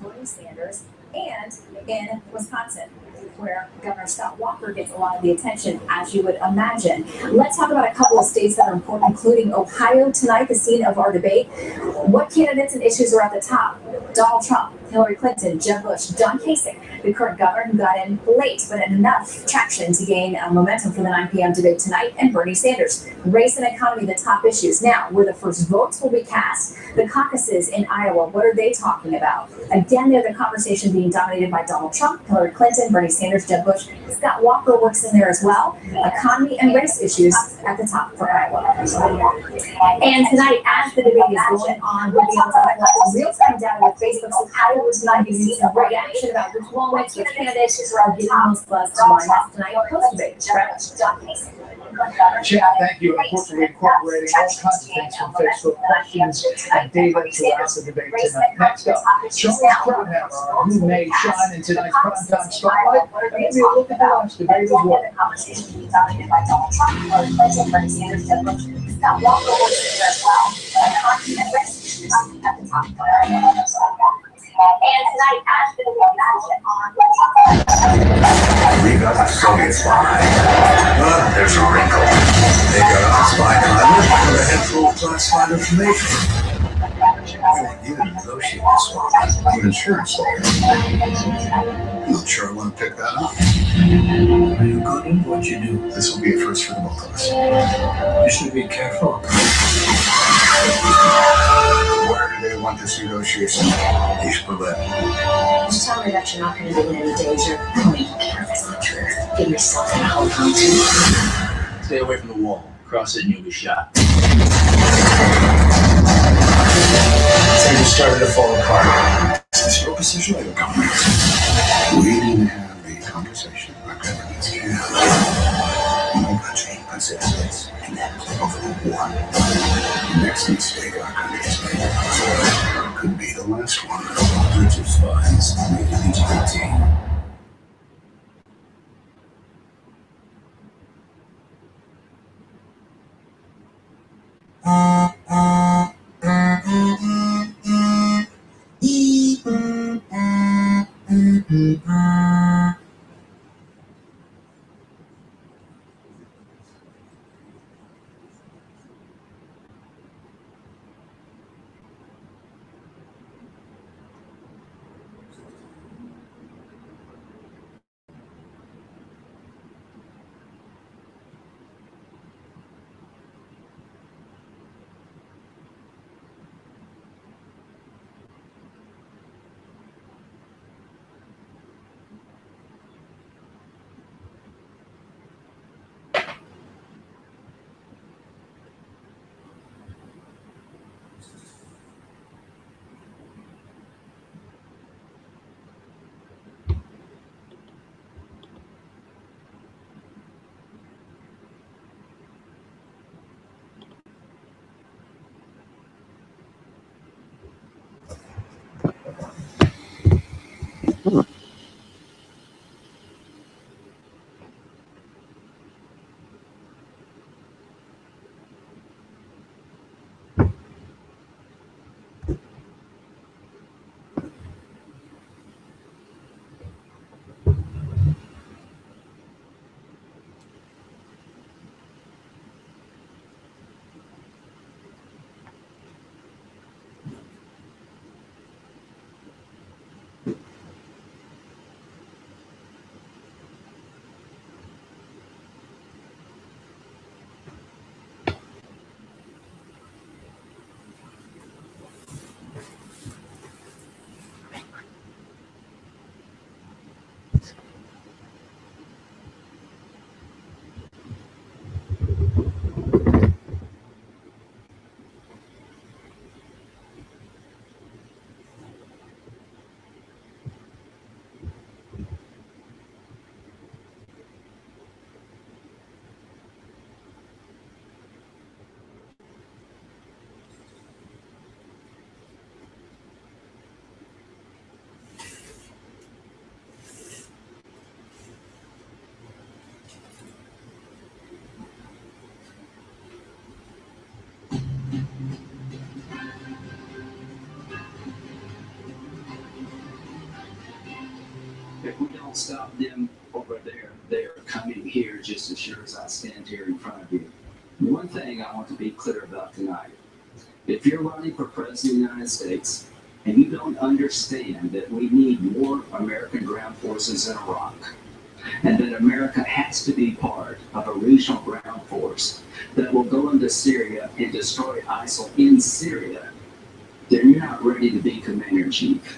Bernie Sanders, and in Wisconsin, where Governor Scott Walker gets a lot of the attention, as you would imagine. Let's talk about a couple of states that are important, including Ohio tonight, the scene of our debate. What candidates and issues are at the top? Donald Trump, Hillary Clinton, Jeb Bush, John Kasich, the current governor who got in late but had enough traction to gain momentum for the 9 p.m. debate tonight, and Bernie Sanders. Race and economy, the top issues. Now, where the first votes will be cast, the caucuses in Iowa, what are they talking about? Again, they're the conversation being dominated by Donald Trump, Hillary Clinton, Bernie Sanders, Jeb Bush. Scott Walker works in there as well. Economy and race issues at the top for Iowa. And tonight, as the debate is going on, we'll be able to highlight real-time data with Facebook. So Iowa tonight, you see some reaction about which moments, which candidates are getting most buzz tomorrow. That's tonight post-debate. Chad, thank you. And of course, we're incorporating all kinds of things from Facebook, questions and data throughout the debate tonight. Next up, Charles Krauthammer, who may shine in tonight's primetime spotlight, and maybe a look at the last debate as well. And tonight, as the we got the Soviet spy, but there's a wrinkle. They got a spy pilot with a head full of classified information. We want you to negotiate this swap with an insurance lawyer. I'm not sure I want to pick that up. Are you good at what you do? This will be a first for the both of us. You should be careful. Where do they want this negotiation? East Berlin. Just tell me that you're not going to give it any danger. I don't even care if that's the truth. Give me something to hold on to. Stay away from the wall. Cross it and you'll be shot. Things started to fall apart. Is this your position or your government's? We need to have the conversation our governments can have. One country, consistence, and then over the war. The next mistake our country's made could be the last one. Hundreds of spies made it into the team. If we don't stop them over there, they are coming here just as sure as I stand here in front of you. One thing I want to be clear about tonight. If you're running for president of the United States and you don't understand that we need more American ground forces in Iraq, and that America has to be part of a regional ground force that will go into Syria and destroy ISIL in Syria, then you're not ready to be commander-in-chief.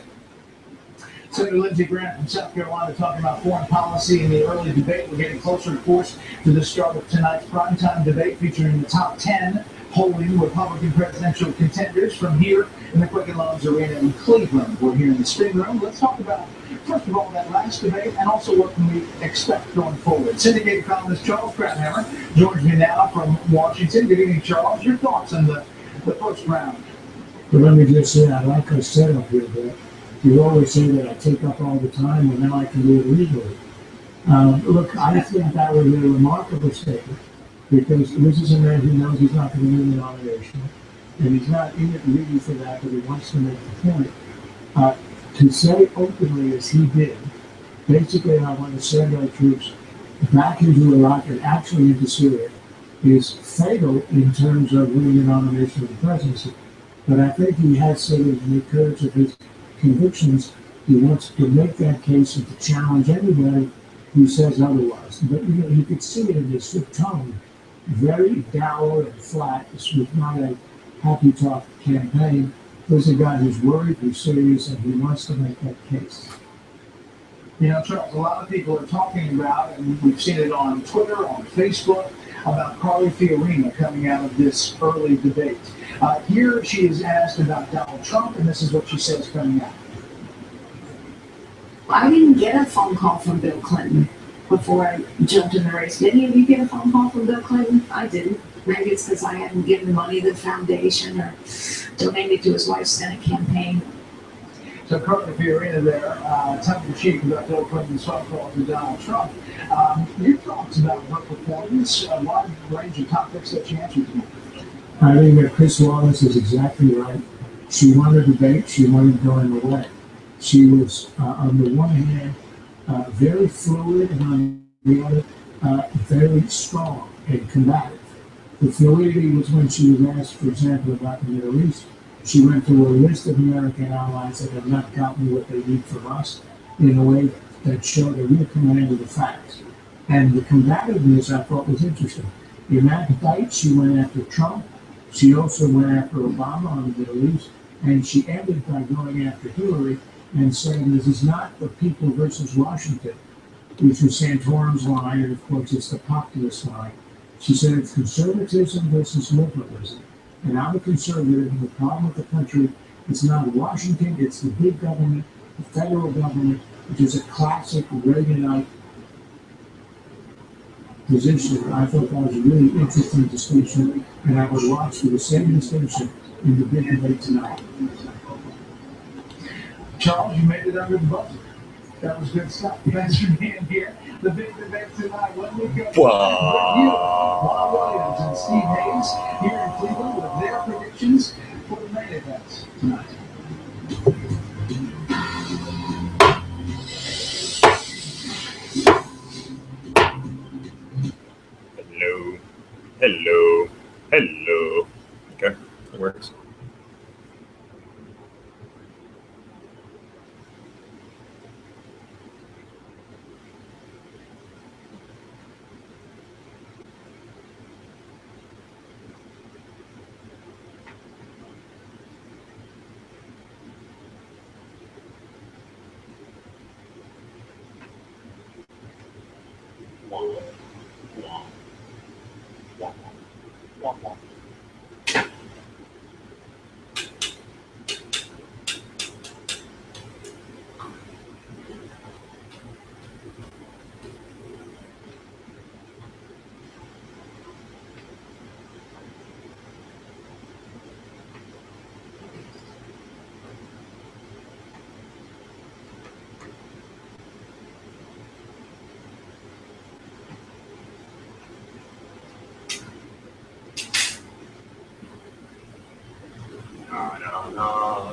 Senator Lindsey Graham from South Carolina talking about foreign policy in the early debate. We're getting closer, of course, to the start of tonight's primetime debate featuring the top 10 polling Republican presidential contenders from here in the Quicken Loans Arena in Cleveland. We're here in the spin room. Let's talk about, first of all, that last debate and also what can we expect going forward. Syndicated columnist Charles Krauthammer joins me now from Washington. Good evening, Charles. Your thoughts on the first round? Well, let me just say, I like our setup here, but you always say that I take up all the time, and now I can do it legally. Look, I think that was a remarkable statement, because this is a man who knows he's not going to win the nomination, and he's not in it really for that, but he wants to make the point. To say openly as he did, basically I want to send our troops back into Iraq and actually into Syria, is fatal in terms of winning the nomination of the presidency. But I think he has sort of in the courage of his convictions, he wants to make that case and to challenge anybody who says otherwise. But you could see it in his tone, very dour and flat. This was not a happy talk campaign. There's a guy who's worried, who's serious, and he wants to make that case. You know, Charles, a lot of people are talking about, and we've seen it on Twitter, on Facebook, about Carly Fiorina coming out of this early debate. Here she is asked about Donald Trump, and this is what she says coming out. I didn't get a phone call from Bill Clinton before I jumped in the race. Did any of you get a phone call from Bill Clinton? I didn't. Maybe it's because I hadn't given money to the foundation or donated to his wife's Senate campaign. So Carly Fiorina there, tongue-in-cheek about Bill Clinton's phone call to Donald Trump. Your thoughts about her performance, a wide range of topics that she answered to. I think that Chris Wallace is exactly right. She won the debate. She won it going away. She was, on the one hand, very fluid, and on the other, very strong and combative. The fluidity was when she was asked, for example, about the Middle East. She went to a list of American allies that have not gotten what they need from us in a way that showed a real command of the facts. And the combativeness, I thought, was interesting. In that debate, she went after Trump. She also went after Obama on the Middle East. And she ended by going after Hillary and saying this is not the people versus Washington, which was Santorum's line, and of course it's the populist line. She said it's conservatism versus liberalism. And I'm a conservative, and the problem with the country is not Washington, it's the big government, the federal government, which is a classic Reaganite position. I thought that was a really interesting distinction, and I would watch for the same distinction in the big debate tonight. Charles, you made it under the buzzer. That was good stuff. Thanks for being here. The big event tonight, when we go Wow. with you, Juan Williams and Steve Hayes here in Cleveland with their predictions for the main events tonight. Hello. Hello. Hello. Okay, it works.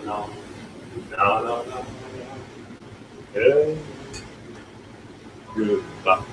No. Okay. Goodbye.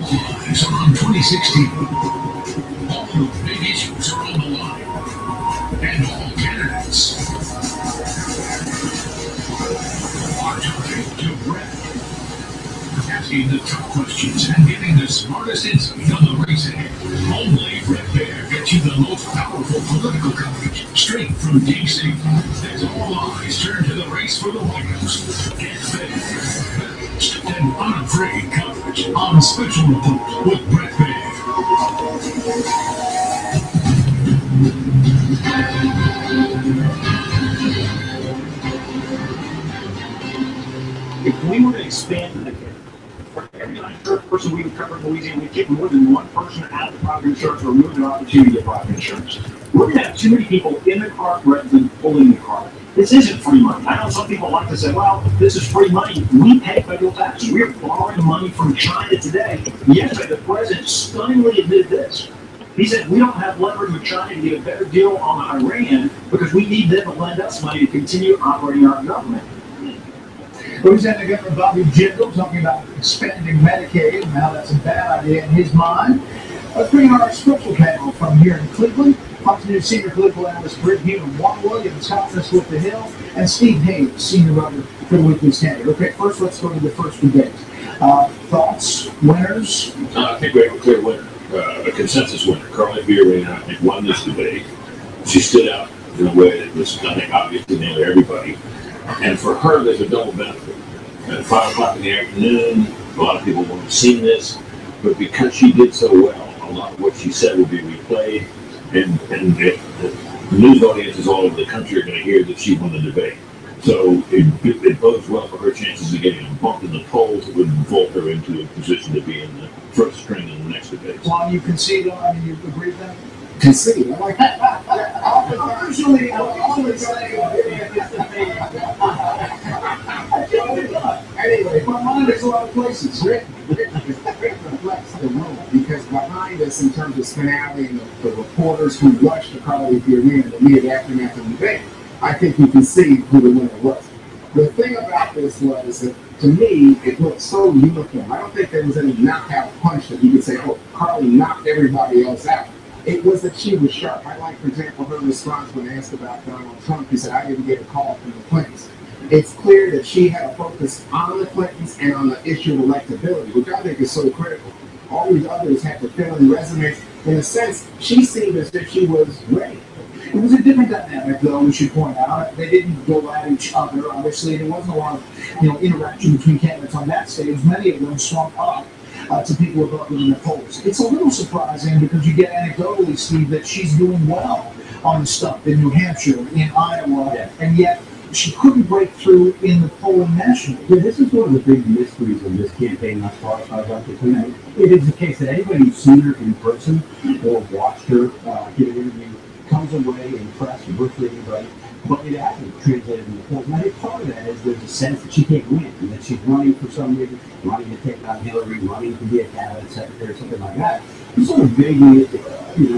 It's around 2016. All the big issues are on the line. And all candidates are talking to Brett. Asking the tough questions and giving the smartest insight on the race ahead. Only Brett Baer gets you the most powerful political coverage straight from DC. As all eyes turn to the race for the White House. Get Baer. And unafraid coverage on Special Report with Brett Baer. If we were to expand the for every uninsured person we cover in Louisiana, we kick more than one person out of private insurance or remove their opportunity to private insurance. We're going to have too many people in the car rather than pulling the car. This isn't free money. I know some people like to say, well, this is free money. We pay federal taxes. We are borrowing money from China today. Yesterday, the president stunningly admitted this. He said, we don't have leverage with China to get a better deal on Iran because we need them to lend us money to continue operating our government. Lieutenant Governor Bobby Jindal talking about expanding Medicaid and how that's a bad idea in his mind. Let's bring in our special panel from here in Cleveland. Fox News senior political analyst Britt Hume, Juan Williams, columnist with The Hill, and Steve Hayes, senior writer for the Weekly Standard. Okay, first let's go to the first debate. Thoughts, winners? I think we have a clear winner, a consensus winner. Carly Fiorina, I think, won this debate. She stood out in a way that was, I think, obvious to nearly everybody. And for her, there's a double benefit. At 5 o'clock in the afternoon, a lot of people won't have seen this, but because she did so well, a lot of what she said will be replayed, and the news audiences all over the country are going to hear that she won the debate. So it bodes well for her chances of getting a bump in the polls that would vault her into a position to be in the first string in the next debate. Juan, you concede on, I mean, you agree with that? Concede. I like that. Usually, I always say, anyway, my mind is a lot of places. Rick reflects the room because behind us, in terms of finale and the reporters who rushed to Carly Fiorina in the immediate aftermath of the debate, I think you can see who the winner was. The thing about this was that, to me, it looked so uniform. I don't think there was any knockout punch that you could say, oh, Carly knocked everybody else out. It was that she was sharp. I like, for example, her response when asked about Donald Trump. He said, I didn't get a call from the Clintons. It's clear that she had a focus on the Clintons and on the issue of electability, which I think is so critical. All these others had to fill in resumes. In a sense, she seemed as if she was ready. it was a different dynamic, though, we should point out. They didn't go at each other, obviously. There wasn't a lot of interaction between candidates on that stage. Many of them swung up to people above them in the polls. It's a little surprising because you get anecdotally, Steve, that she's doing well on the stuff in New Hampshire, in Iowa, and yet she couldn't break through in the polling nationally. Yeah, this is one of the big mysteries of this campaign thus far, as far as I'm concerned. It is the case that anybody who's seen her in person or watched her give an interview comes away impressed with virtually anybody, but it hasn't translated in the polls. And I think part of that is there's a sense that she can't win, and that she's running for some reason, running to take on Hillary, running to be a cabinet secretary, something like that. It's sort of vaguely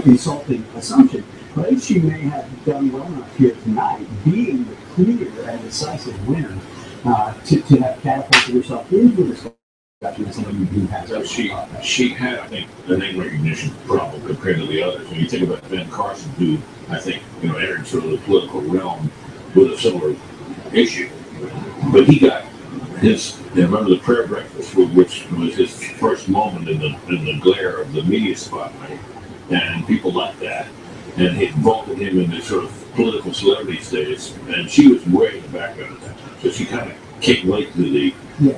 insulting assumption. But if she may have done well enough here tonight, being the clear and decisive winner, to have catapulted herself into the discussion as somebody who has. So she had, I think, a name recognition problem compared to the others. When you think about Ben Carson, who I think entered sort of the political realm with a similar issue, but he got his. Remember the prayer breakfast, which was his first moment in the glare of the media spotlight, and people liked that. And it vaulted him into sort of political celebrity status, and she was way in the background at that time. So she kind of came late to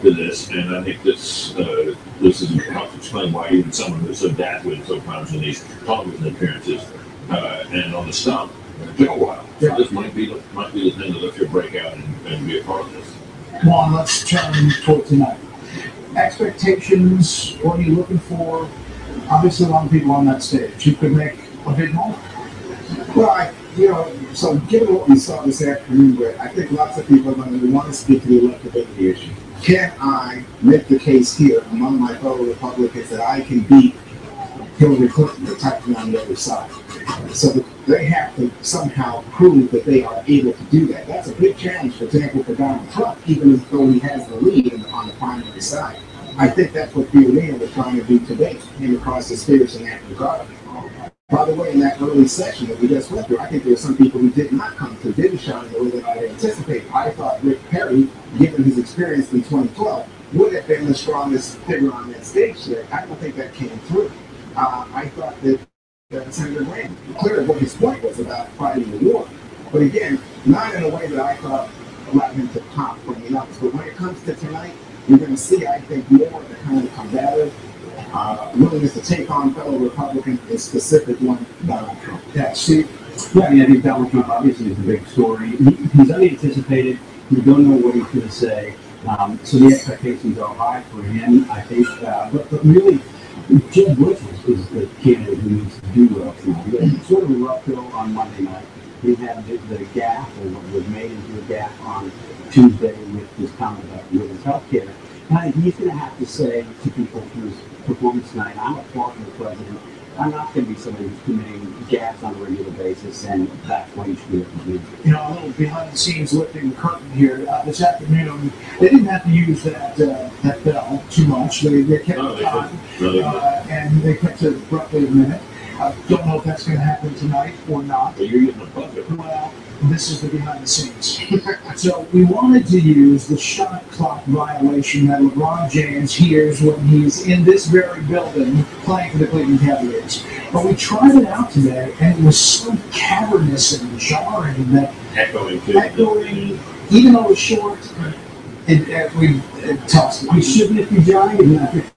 this, and I think this helps explain why even someone who's so dazzling so prominent in these television appearances and on the stump, it took a while. So this might be the thing that lets her break out and be a part of this. Come on, let's turn toward tonight. Expectations, what are you looking for? Obviously, a lot of people on that stage. You could make a big moment. Well, so given what we saw this afternoon, I think lots of people are going to want to speak to the electability issue. Can I make the case here among my fellow Republicans that I can beat Hillary Clinton protecting on the other side? So that they have to somehow prove that they are able to do that. That's a big challenge, for example, for Donald Trump, even though he has the lead on the primary side. I think that's what Fiorina was trying to do today, came across as fierce in that regard. By the way, in that early session that we just went through, I think there were some people who did not come to, didn't shine the way that I had anticipated. I thought Rick Perry, given his experience in 2012, would have been the strongest figure on that stage there. I don't think that came through. I thought that Senator Graham cleared what his point was about fighting the war. But again, not in a way that I thought allowed him to pop from the others. But when it comes to tonight, you're going to see, I think, more of the kind of combative willingness to take on fellow Republicans, in specific one, Donald Trump. Yeah, see, I think Donald Trump obviously is the big story. He's unanticipated. You don't know what he's going to say. So the expectations are high for him, I think. But really, Jeb Bush is the candidate who needs to do well tonight. He had sort of a rough go on Monday night. He had the gaffe, or what was made into a gaffe on Tuesday with his comment about women's health care. And I think he's going to have to say to people through his performance tonight, I'm a partner of the president, I'm not going to be somebody who's committing gaps on a regular basis, and that's why you should be able to do. You know, a little behind the scenes lifting the curtain here this afternoon. They didn't have to use that bell too much. They kept No, it they on, Really, and they kept it roughly a minute. Don't know if that's going to happen tonight or not. but you're getting a bucket. Well, this is the behind the scenes. So we wanted to use the shot clock violation that LeBron James hears when he's in this very building playing for the Cleveland Cavaliers. But we tried it out today, and it was so cavernous and jarring that Echoing, even though it was short, we tossed it. We shouldn't be jarring, and